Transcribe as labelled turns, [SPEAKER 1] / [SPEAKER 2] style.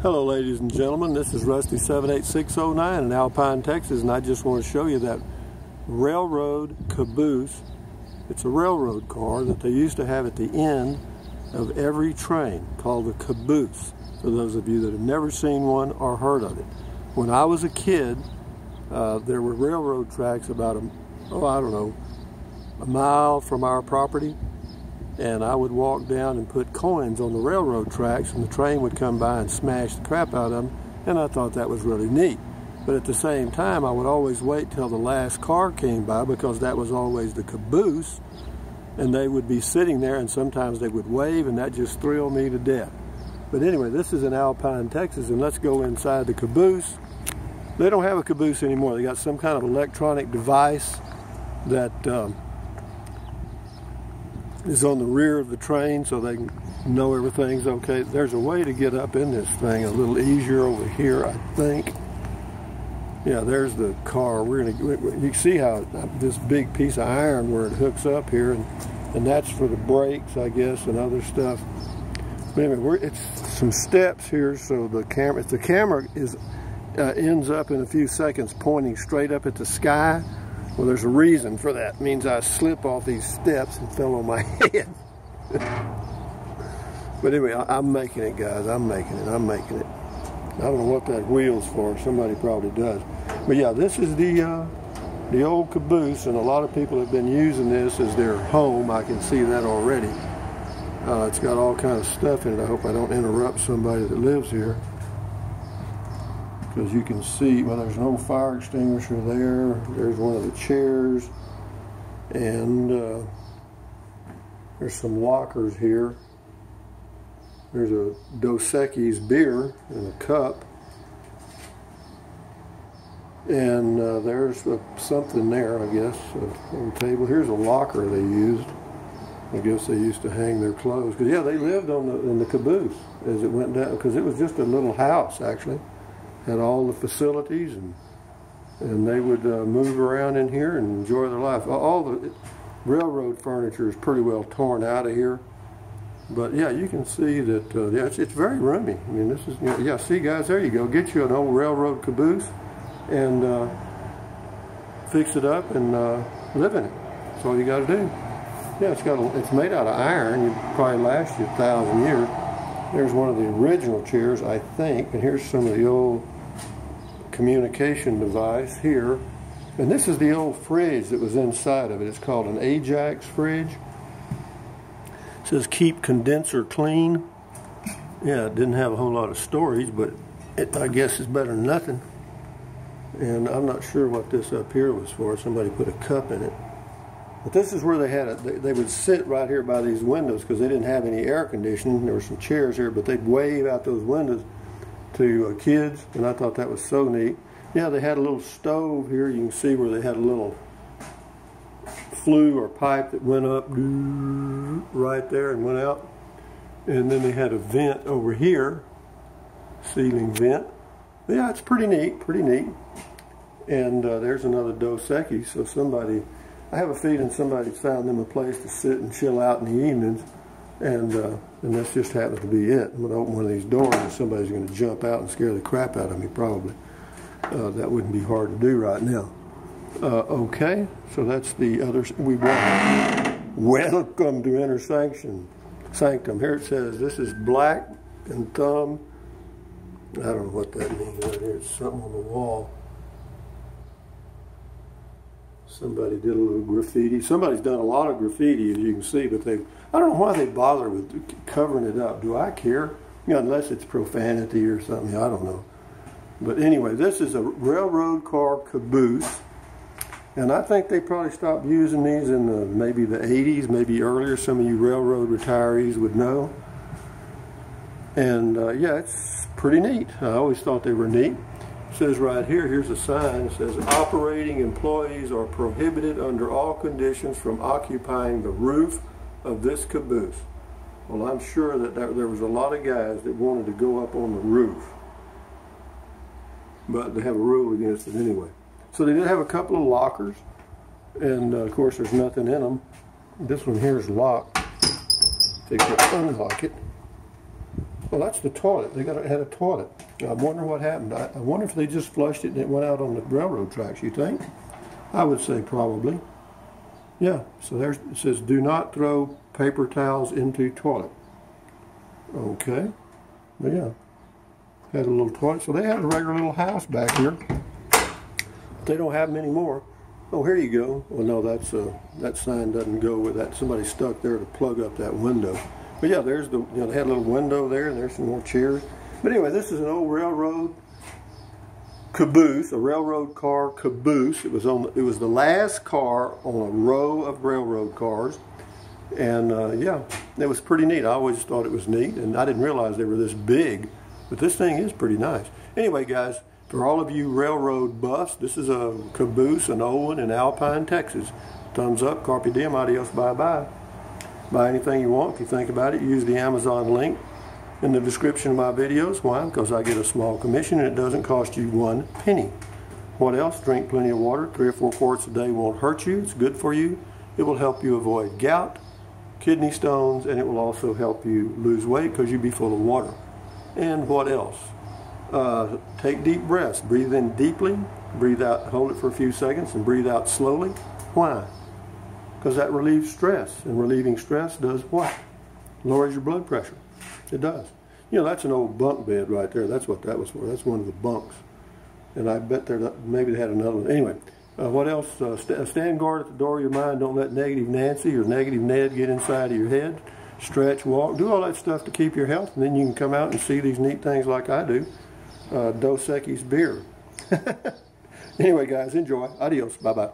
[SPEAKER 1] Hello ladies and gentlemen, this is Rusty 78609 in Alpine, Texas, and I just want to show you that railroad caboose. It's a railroad car that they used to have at the end of every train called the caboose, for those of you that have never seen one or heard of it. When I was a kid, there were railroad tracks about a mile from our property, and I would walk down and put coins on the railroad tracks, and the train would come by and smash the crap out of them, and I thought that was really neat. But at the same time, I would always wait till the last car came by, because that was always the caboose, and they would be sitting there, and sometimes they would wave, and that just thrilled me to death. But anyway, this is in Alpine, Texas, and let's go inside the caboose. They don't have a caboose anymore. They got some kind of electronic device that is on the rear of the train, so they can know everything's okay. There's a way to get up in this thing a little easier over here, I think. Yeah, there's the car. You can see how this big piece of iron where it hooks up here, and that's for the brakes, I guess, and other stuff. But anyway, it's some steps here, so the camera, if the camera ends up in a few seconds pointing straight up at the sky, well, there's a reason for that. It means I slip off these steps and fell on my head. But anyway, I'm making it, guys. I'm making it. I don't know what that wheel's for. Somebody probably does. But yeah, this is the old caboose, and a lot of people have been using this as their home. I can see that already. It's got all kinds of stuff in it. I hope I don't interrupt somebody that lives here, because you can see, well, there's no fire extinguisher there. There's one of the chairs, and there's some lockers here. There's a Dos Equis beer in a cup, and there's something there, I guess, on the table. Here's a locker they used. I guess they used to hang their clothes, because yeah, they lived in the caboose as it went down, because it was just a little house, actually. Had all the facilities, and they would move around in here and enjoy their life. All the railroad furniture is pretty well torn out of here, but yeah, you can see that yeah, it's very roomy. I mean, this is, yeah, see guys, there you go. Get you an old railroad caboose and fix it up and live in it. That's all you got to do. Yeah, it's made out of iron. It'd probably last you 1,000 years. There's one of the original chairs, I think, and here's some of the old communication device here. And this is the old fridge that was inside of it. It's called an Ajax fridge. It says keep condenser clean. Yeah, it didn't have a whole lot of storage, but I guess it's better than nothing. And I'm not sure what this up here was for. Somebody put a cup in it. But this is where they had it. They would sit right here by these windows, because they didn't have any air conditioning. There were some chairs here, but they'd wave out those windows to kids, and I thought that was so neat. Yeah, they had a little stove here. You can see where they had a little flue or pipe that went up right there and went out. And then they had a vent over here, ceiling vent. Yeah, it's pretty neat, pretty neat. And there's another Dos Equis, so I have a feeling somebody's found them a place to sit and chill out in the evenings, and this just happens to be it. I'm going to open one of these doors, and somebody's going to jump out and scare the crap out of me, probably. That wouldn't be hard to do right now. Okay, so that's the other. Welcome to Inner Sanctum. Here it says, this is black and thumb. I don't know what that means right here. It's something on the wall. Somebody did a little graffiti. Somebody's done a lot of graffiti, as you can see, but I don't know why they bother with covering it up. Do I care? Unless it's profanity or something, I don't know. But anyway, this is a railroad car caboose, and I think they probably stopped using these in maybe the 80s, maybe earlier. Some of you railroad retirees would know. And yeah, it's pretty neat. I always thought they were neat. It says right here, here's a sign. It says, operating employees are prohibited under all conditions from occupying the roof of this caboose. Well, I'm sure that there was a lot of guys that wanted to go up on the roof, but they have a rule against it anyway. So they did have a couple of lockers, and of course there's nothing in them. This one here is locked. They can unlock it. Well, that's the toilet. They had a toilet. I wonder what happened. I wonder if they just flushed it and it went out on the railroad tracks, you think? I would say probably. Yeah, so there's, it says, do not throw paper towels into toilet. Okay. But yeah, had a little toilet. So they had a regular little house back here. They don't have them anymore. Oh, here you go. Well, no, that's that sign doesn't go with that. Somebody stuck there to plug up that window. But yeah, there's the, they had a little window there, and there's some more chairs. But anyway, this is an old railroad caboose, a railroad car caboose. It was the last car on a row of railroad cars, and yeah, it was pretty neat. I always thought it was neat, and I didn't realize they were this big. But this thing is pretty nice. Anyway, guys, for all of you railroad buffs, this is a Caboose, an old one in Alpine, Texas. Thumbs up, carpe diem, adios, bye-bye. Buy anything you want. If you think about it, use the Amazon link in the description of my videos. Why? Because I get a small commission and it doesn't cost you 1 penny. What else? Drink plenty of water. 3 or 4 quarts a day won't hurt you. It's good for you. It will help you avoid gout, kidney stones, and it will also help you lose weight because you'll be full of water. And what else? Take deep breaths. Breathe in deeply, breathe out, hold it for a few seconds, and breathe out slowly. Why? Because that relieves stress, and relieving stress does what? Lowers your blood pressure. It does. You know, that's an old bunk bed right there. That's what that was for. That's one of the bunks. And I bet maybe they had another one. Anyway, what else? Stand guard at the door of your mind. Don't let negative Nancy or negative Ned get inside of your head. Stretch, walk, do all that stuff to keep your health, and then you can come out and see these neat things like I do. Dos Equis beer. Anyway, guys, enjoy. Adios. Bye-bye.